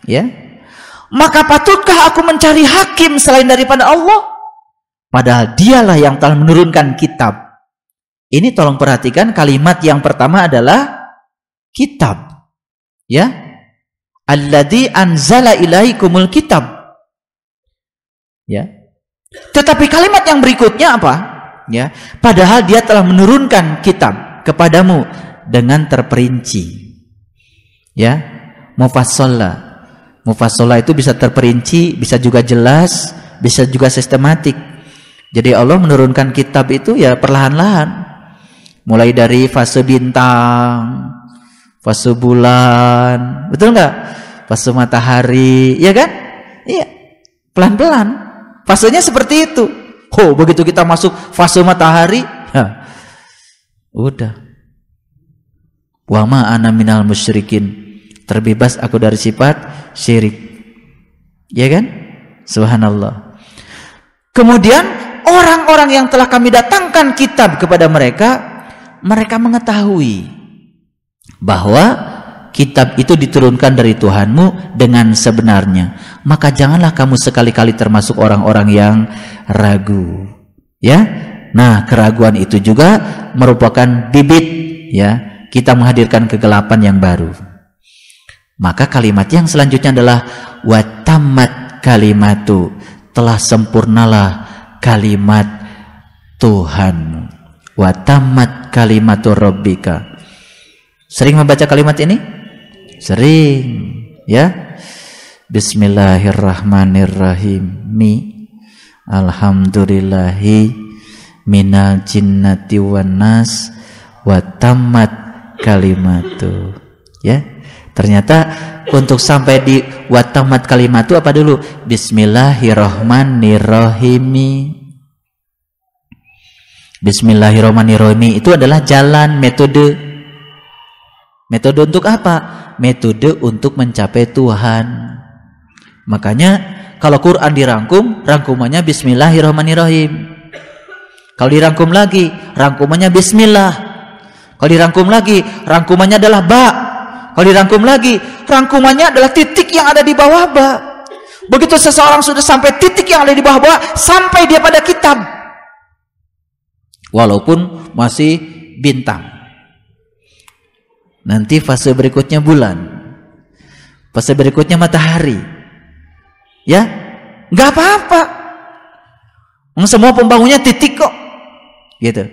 Ya. Maka patutkah aku mencari hakim selain daripada Allah? Padahal dialah yang telah menurunkan kitab. Ini tolong perhatikan, kalimat yang pertama adalah kitab. Ya. Alladzi anzala ilaikumul kitab. Ya. Tetapi kalimat yang berikutnya apa? Ya. Padahal dia telah menurunkan kitab kepadamu dengan terperinci. Ya. Mufassala itu bisa terperinci, bisa juga jelas, bisa juga sistematik. Jadi Allah menurunkan kitab itu ya perlahan-lahan. Mulai dari fase bintang, fase bulan, betul nggak? Fase matahari, ya kan? Iya, pelan-pelan. Fasenya seperti itu. Oh, begitu kita masuk fase matahari, ya, udah. Wa ma ana minal musyrikin. Terbebas aku dari sifat syirik. Ya kan? Subhanallah. Kemudian orang-orang yang telah kami datangkan kitab kepada mereka, mereka mengetahui bahwa kitab itu diturunkan dari Tuhanmu dengan sebenarnya. Maka janganlah kamu sekali-kali termasuk orang-orang yang ragu. Ya. Nah, keraguan itu juga merupakan bibit, ya, kita menghadirkan kegelapan yang baru. Maka kalimat yang selanjutnya adalah watammat kalimatu, telah sempurnalah kalimat Tuhan. Watammat kalimatu rabbika. Sering membaca kalimat ini? Sering, ya. Bismillahirrahmanirrahim. Alhamdulillahi minal jinnati wan nas watammat kalimatu. Ya. Ternyata untuk sampai di watamat kalimat itu apa dulu? Bismillahirrahmanirrahim. Bismillahirrahmanirrahim itu adalah jalan, metode. Metode untuk apa? Metode untuk mencapai Tuhan. Makanya kalau Quran dirangkum, rangkumannya Bismillahirrahmanirrahim. Kalau dirangkum lagi, rangkumannya Bismillah. Kalau dirangkum lagi, rangkumannya adalah ba. Kalau dirangkum lagi, rangkumannya adalah titik yang ada di bawah ba. Begitu seseorang sudah sampai titik yang ada di bawah ba, sampai dia pada kitab. Walaupun masih bintang. Nanti fase berikutnya bulan. Fase berikutnya matahari. Ya, nggak apa-apa. Semua pembangunnya titik kok. Gitu.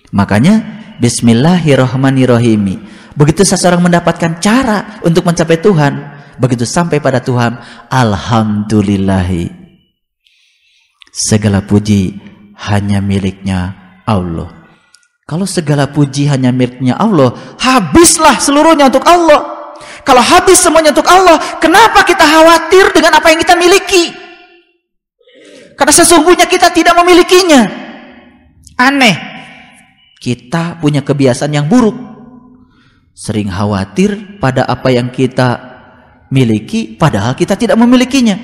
Makanya Bismillahirrahmanirrahim. Begitu seseorang mendapatkan cara untuk mencapai Tuhan, begitu sampai pada Tuhan, alhamdulillahi, segala puji hanya miliknya Allah. Kalau segala puji hanya miliknya Allah, habislah seluruhnya untuk Allah. Kalau habis semuanya untuk Allah, kenapa kita khawatir dengan apa yang kita miliki? Karena sesungguhnya kita tidak memilikinya. Aneh, kita punya kebiasaan yang buruk. Sering khawatir pada apa yang kita miliki, padahal kita tidak memilikinya.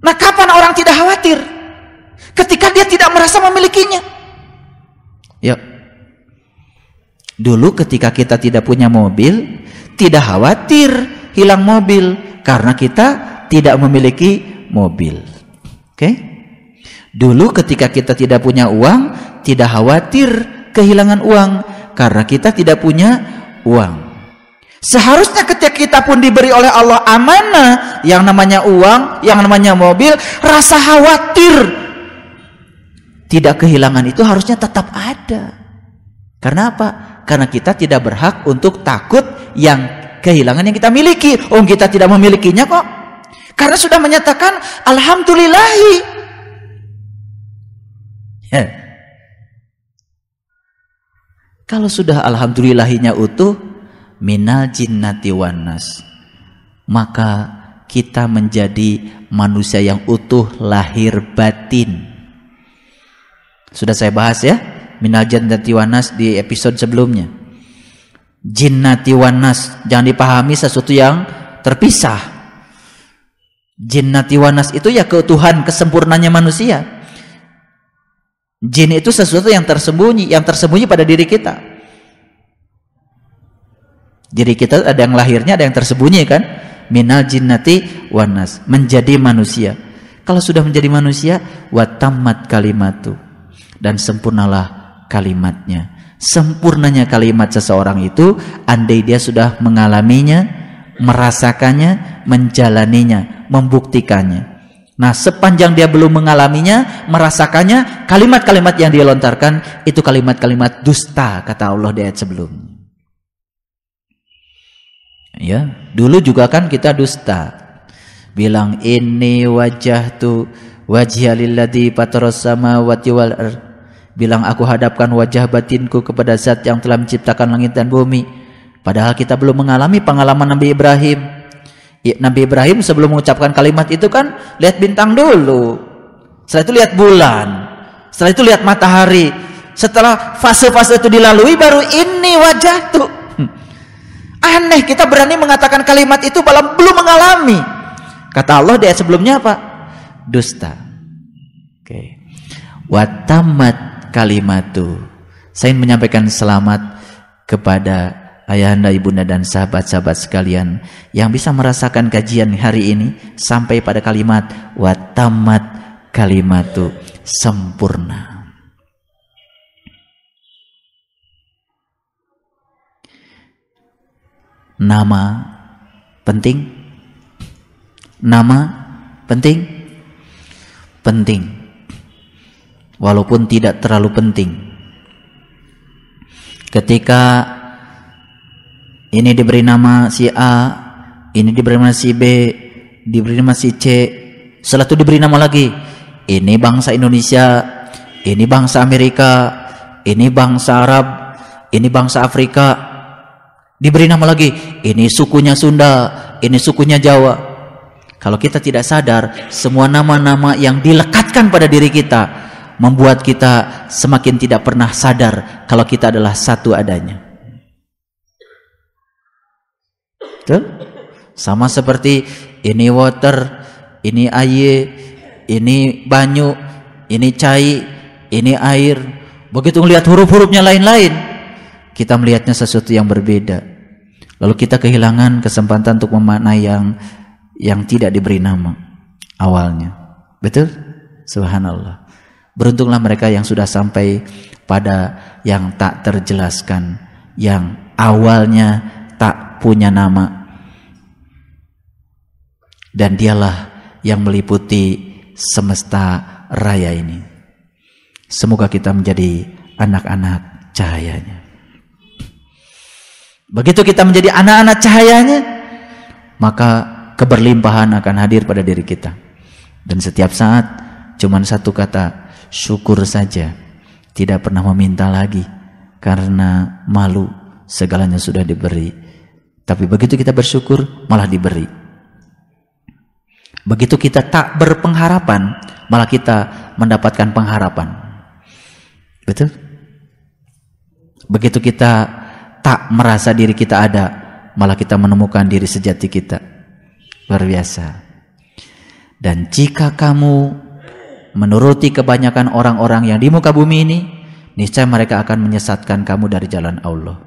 Nah, kapan orang tidak khawatir? Ketika dia tidak merasa memilikinya. Yuk. Dulu ketika kita tidak punya mobil, tidak khawatir hilang mobil karena kita tidak memiliki mobil. Oke? Dulu ketika kita tidak punya uang, tidak khawatir kehilangan uang karena kita tidak punya uang. Seharusnya ketika kita pun diberi oleh Allah amanah yang namanya uang, yang namanya mobil, rasa khawatir tidak kehilangan itu harusnya tetap ada. Karena apa? Karena kita tidak berhak untuk takut yang kehilangan yang kita miliki. Oh, kita tidak memilikinya kok. Karena sudah menyatakan alhamdulillahi. Kalau sudah alhamdulillahinya utuh, minal jinnati wan nas, maka kita menjadi manusia yang utuh lahir batin. Sudah saya bahas ya, minal jinnati wan nas di episode sebelumnya. Jinnati wan nas jangan dipahami sesuatu yang terpisah. Jinnati wan nas itu ya keutuhan, kesempurnaannya manusia. Jin itu sesuatu yang tersembunyi pada diri kita. Diri kita ada yang lahirnya, ada yang tersembunyi kan? Minal jinnati wan nas, menjadi manusia. Kalau sudah menjadi manusia, wa tammat kalimatu, dan sempurnalah kalimatnya. Sempurnanya kalimat seseorang itu andai dia sudah mengalaminya, merasakannya, menjalaninya, membuktikannya. Nah, sepanjang dia belum mengalaminya, merasakannya, kalimat-kalimat yang dia lontarkan itu kalimat-kalimat dusta, kata Allah di ayat sebelumnya. Ya, dulu juga kan kita dusta. Bilang inni wajjahtu wajhiya lilladzi fataras samawati wal ardh. Bilang aku hadapkan wajah batinku kepada Zat yang telah menciptakan langit dan bumi. Padahal kita belum mengalami pengalaman Nabi Ibrahim. Nabi Ibrahim sebelum mengucapkan kalimat itu kan lihat bintang dulu. Setelah itu lihat bulan. Setelah itu lihat matahari. Setelah fase-fase itu dilalui baru ini wajah tuh. Aneh kita berani mengatakan kalimat itu belum mengalami. Kata Allah di ayat sebelumnya apa? Dusta. Oke. Watamat kalimatu. Saya ingin menyampaikan selamat kepada ayahanda, ibunda dan sahabat-sahabat sekalian yang bisa merasakan kajian hari ini sampai pada kalimat watamat kalimatu, sempurna. Nama penting? Nama penting? Penting. Walaupun tidak terlalu penting. Ketika ini diberi nama si A, ini diberi nama si B, diberi nama si C, setelah itu diberi nama lagi. Ini bangsa Indonesia, ini bangsa Amerika, ini bangsa Arab, ini bangsa Afrika. Diberi nama lagi, ini sukunya Sunda, ini sukunya Jawa. Kalau kita tidak sadar, semua nama-nama yang dilekatkan pada diri kita membuat kita semakin tidak pernah sadar kalau kita adalah satu adanya. Betul? Sama seperti ini water, ini air, ini banyu, ini cai, ini air. Begitu melihat huruf-hurufnya lain-lain, kita melihatnya sesuatu yang berbeda. Lalu kita kehilangan kesempatan untuk memaknai yang tidak diberi nama awalnya. Betul? Subhanallah. Beruntunglah mereka yang sudah sampai pada yang tak terjelaskan, yang awalnya tak punya nama. Dan dialah yang meliputi semesta raya ini. Semoga kita menjadi anak-anak cahayanya. Begitu kita menjadi anak-anak cahayanya, maka keberlimpahan akan hadir pada diri kita. Dan setiap saat cuman satu kata, syukur saja. Tidak pernah meminta lagi karena malu, segalanya sudah diberi. Tapi begitu kita bersyukur, malah diberi. Begitu kita tak berpengharapan, malah kita mendapatkan pengharapan. Betul? Begitu kita tak merasa diri kita ada, malah kita menemukan diri sejati kita. Luar biasa. Dan jika kamu menuruti kebanyakan orang-orang yang di muka bumi ini, niscaya mereka akan menyesatkan kamu dari jalan Allah.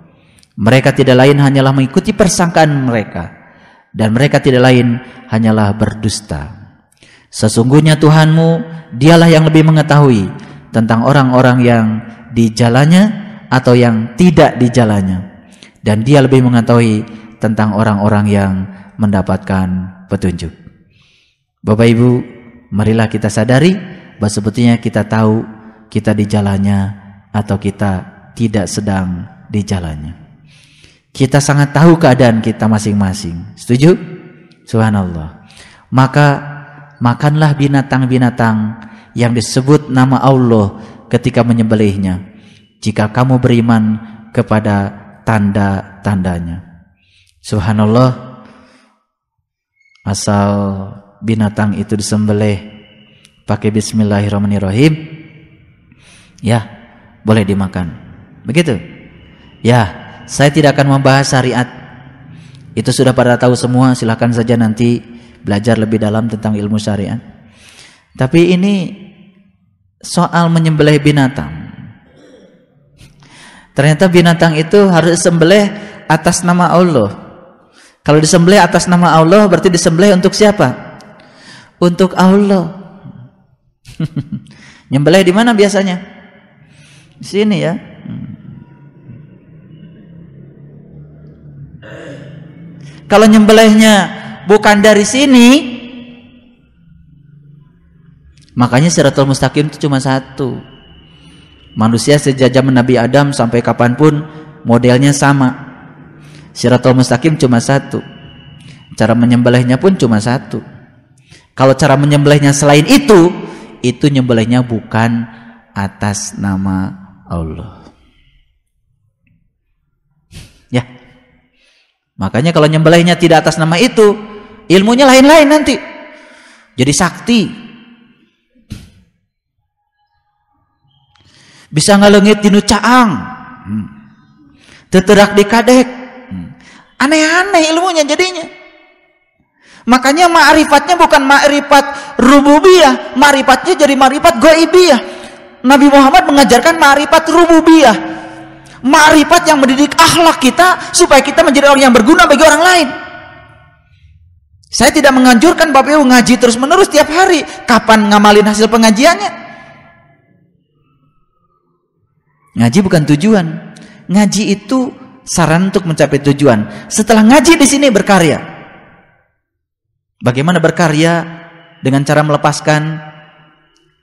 Mereka tidak lain hanyalah mengikuti persangkaan mereka, dan mereka tidak lain hanyalah berdusta. Sesungguhnya Tuhanmu, dialah yang lebih mengetahui tentang orang-orang yang di jalannya atau yang tidak di jalannya, dan dia lebih mengetahui tentang orang-orang yang mendapatkan petunjuk. Bapak Ibu, marilah kita sadari bahwa sebetulnya kita tahu kita di jalannya atau kita tidak sedang di jalannya. Kita sangat tahu keadaan kita masing-masing. Setuju? Subhanallah. Maka makanlah binatang-binatang yang disebut nama Allah ketika menyembelihnya, jika kamu beriman kepada tanda-tandanya. Subhanallah. Asal binatang itu disembelih pakai bismillahirrahmanirrahim, ya boleh dimakan. Begitu? Ya, saya tidak akan membahas syariat. Itu sudah pada tahu semua, silakan saja nanti belajar lebih dalam tentang ilmu syariat. Tapi ini soal menyembelih binatang. Ternyata binatang itu harus disembelih atas nama Allah. Kalau disembelih atas nama Allah berarti disembelih untuk siapa? Untuk Allah. Nyembelih di mana biasanya? Di sini ya. Kalau nyembelihnya bukan dari sini, makanya Siratul Mustaqim itu cuma satu. Manusia sejak zaman Nabi Adam sampai kapanpun modelnya sama. Siratul Mustaqim cuma satu. Cara menyembelihnya pun cuma satu. Kalau cara menyembelihnya selain itu nyembelihnya bukan atas nama Allah. Ya. Makanya kalau nyembelihnya tidak atas nama itu, ilmunya lain-lain nanti. Jadi sakti. Bisa ngalengit dinu caang. Teterak di kadek. Aneh-aneh ilmunya jadinya. Makanya ma'rifatnya bukan ma'rifat rububiyah, ma'rifatnya jadi ma'rifat ghaibiyah. Nabi Muhammad mengajarkan ma'rifat rububiyah, ma'rifat yang mendidik akhlak kita supaya kita menjadi orang yang berguna bagi orang lain. Saya tidak menganjurkan Bapak Ibu ngaji terus-menerus tiap hari. Kapan ngamalin hasil pengajiannya? Ngaji bukan tujuan. Ngaji itu saran untuk mencapai tujuan. Setelah ngaji di sini berkarya. Bagaimana berkarya dengan cara melepaskan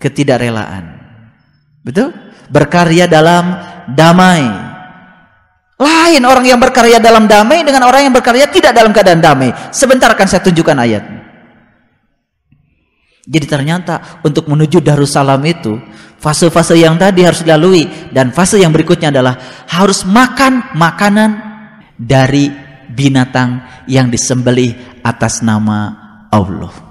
ketidakrelaan. Betul? Berkarya dalam damai. Lain orang yang berkarya dalam damai dengan orang yang berkarya tidak dalam keadaan damai. Sebentar akan saya tunjukkan ayat. Jadi ternyata untuk menuju Darussalam itu fase-fase yang tadi harus dilalui, dan fase yang berikutnya adalah harus makan makanan dari binatang yang disembelih atas nama Allah.